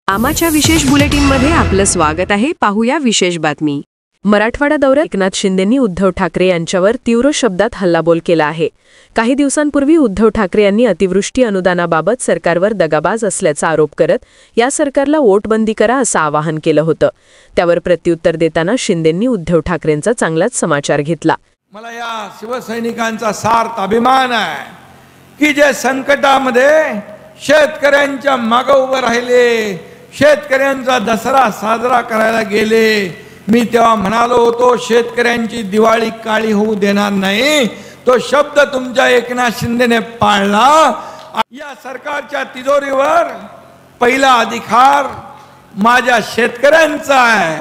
आमाच्या विशेष बुलेटिनमध्ये आपलं स्वागत आहे। पाहूया विशेष बातमी। मराठवाडा दौऱ्यात एकनाथ शिंदेंनी उद्धव ठाकरे यांच्यावर तीव्र शब्दात हल्लाबोल केला आहे। काही दिवसांपूर्वी उद्धव ठाकरे यांनी अतिवृष्टी अनुदानाबाबत सरकारवर दगाबाज असल्याचा आरोप करत या सरकारला वोटबंदी करा असं आवाहन केलं होतं। त्यावर प्रत्युत्तर देताना शिंदेंनी उद्धव ठाकरेंचा चांगलाच समाचार घेतला। मला या शिवसैनिकांचा सार्थ अभिमान आहे की जे संकटामध्ये शेतकऱ्यांच्या मागे उभे राहिले, शेतकऱ्यांचा दसरा साजरा करायला गेले। मी तेव्हा म्हणालो होतो शेतकऱ्यांची दिवाळी काळी होऊ देणार नाही। तो शब्द तुमच्या एकनाथ शिंदेने पाळला। या सरकारच्या तिजोरीवर पहिला अधिकार माझ्या शेतकऱ्यांचा आहे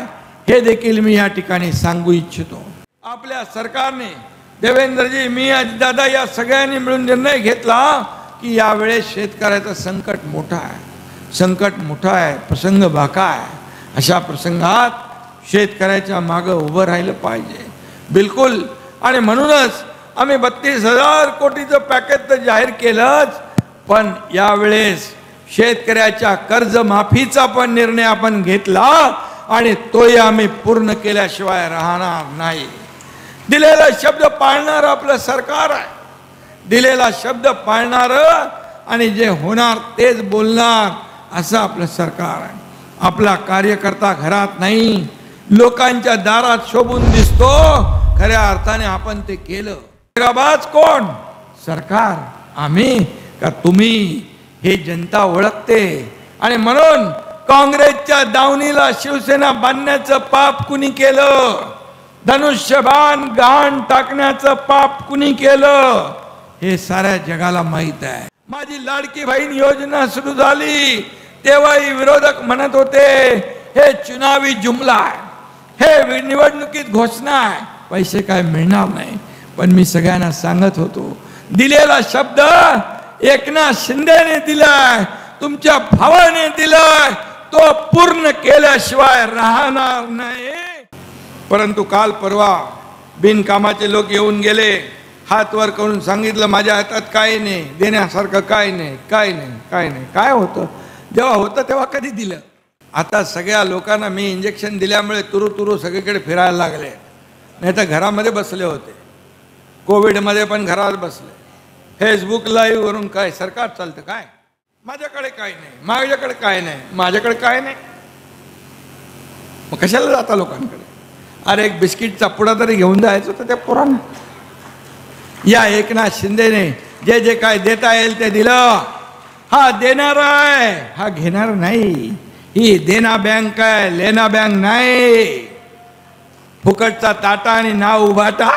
हे देखील मी या ठिकाणी सांगू इच्छितो। आपल्या सरकारने देवेंद्रजी, मी दादा या सगळ्यांनी मिळून निर्णय घेतला की यावेळेस शेतकऱ्याचं संकट मोठं आहे, संकट मोठं आहे, प्रसंग बाका आहे। अशा प्रसंगात शेतकऱ्याच्या मागे उभं राहिलं पाहिजे बिलकुल। आणि म्हणूनच आम्ही 32,000 कोटीचं पॅकेज तर जाहीर केलंच, पण यावेळेस शेतकऱ्याच्या कर्जमाफीचा पण निर्णय आपण घेतला आणि तोही आम्ही पूर्ण केल्याशिवाय राहणार नाही। दिलेला शब्द पाळणार आपलं सरकार आहे, दिलेला शब्द पाळणार आणि जे होणार तेच बोलणार असं आपलं सरकार आहे। आपला कार्यकर्ता घरात नाही, लोकांच्या दारात शोभून दिसतो, खऱ्या अर्थाने आपण ते केलं। दगाबाज कोण? सरकार, आम्ही का तुम्ही? हे जनता ओळखते। आणि म्हणून काँग्रेसच्या दावणीला शिवसेना बांधण्याचं पाप कुणी केलं? धनुष्यबाण गहाण टाकण्याचं पाप कुणी केलं हे साऱ्या जगाला माहित आहे। माझी लाडकी बहीण योजना सुरू झाली तेव्हाही विरोधक म्हणत होते हे चुनावी जुमला आहे, हे निवडणुकीत घोषणा आहे, पैसे काय मिळणार नाही। पण मी सगळ्यांना सांगत होतो दिलेला शब्द एकनाथ शिंदेने दिलाय, तुमच्या भावाने दिलाय, तो पूर्ण केल्याशिवाय राहणार नाही। परंतु काल परवा बिनकामाचे लोक येऊन गेले, हात वर करून सांगितलं माझ्या हातात काय नाही, देण्यासारखं काय नाही, काय नाही, काय नाही। काय होतं? जेव्हा होतं तेव्हा कधी दिलं? आता सगळ्या लोकांना मी इंजेक्शन दिल्यामुळे तुरु तुरु सगळीकडे फिरायला लागले, नाही तर घरामध्ये बसले होते। कोविडमध्ये पण घरात बसले, फेसबुक लाईव्ह वरून काय सरकार चालतं काय? माझ्याकडे काय नाही, माझ्याकडे काय नाही, माझ्याकडे काय नाही, मग कशाला जाता लोकांकडे? अरे एक बिस्किटचा पुडा तरी घेऊन जायचं तर त्या पोरांना। या एकनाथ शिंदेने जे जे काय देता येईल ते दिलं। हा देणार आहे, हा घेणार नाही। ही देना बँक आहे, लेना बँक नाही। फुकटचा ताटा आणि नाव उभाटा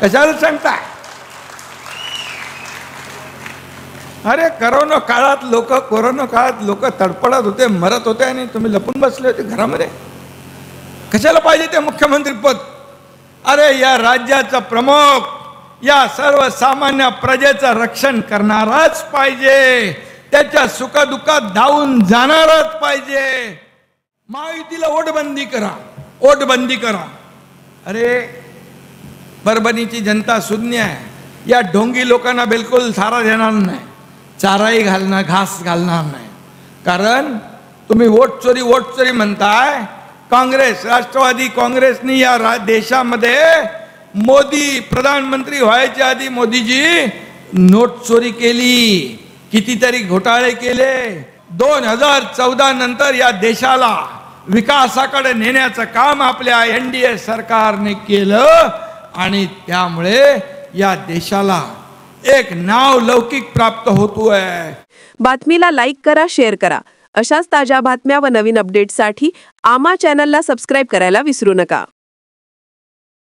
कशाला सांगताय? अरे कोरोना काळात लोक तडफडत होते, मरत होते आणि तुम्ही लपून बसले होते घरामध्ये। कशाला पाहिजे ते मुख्यमंत्री पद? अरे या राज्याचा प्रमुख या सर्वसामान्य प्रजेचं रक्षण करणाराच पाहिजे, त्याच्या सुखदुःखात धावून जाणारच पाहिजे। महायुतीला वोटबंदी करा, वोटबंदी करा। अरे परभणीची जनता शून्य आहे, या ढोंगी लोकांना बिलकुल चारा देणार नाही, चाराही घालणार, घास घालणार नाही। कारण तुम्ही वोट चोरी म्हणताय। काँग्रेस, राष्ट्रवादी काँग्रेसनी या देशामध्ये मोदी प्रधानमंत्री व्हायच्या आधी मोदीजी नोट चोरी केली, कितीतरी घोटाळे केले। 2014 नंतर या देशाला विकासाकडे नेण्याचं काम आपल्या NDA सरकारने केलं आणि त्यामुळे या देशाला एक नाव लौकिक प्राप्त होतोय। बातमीला लाईक करा, शेअर करा। अशाच ताज्या बातम्या व नवीन अपडेट्ससाठी आमा चॅनलला सबस्क्राईब करायला विसरू नका।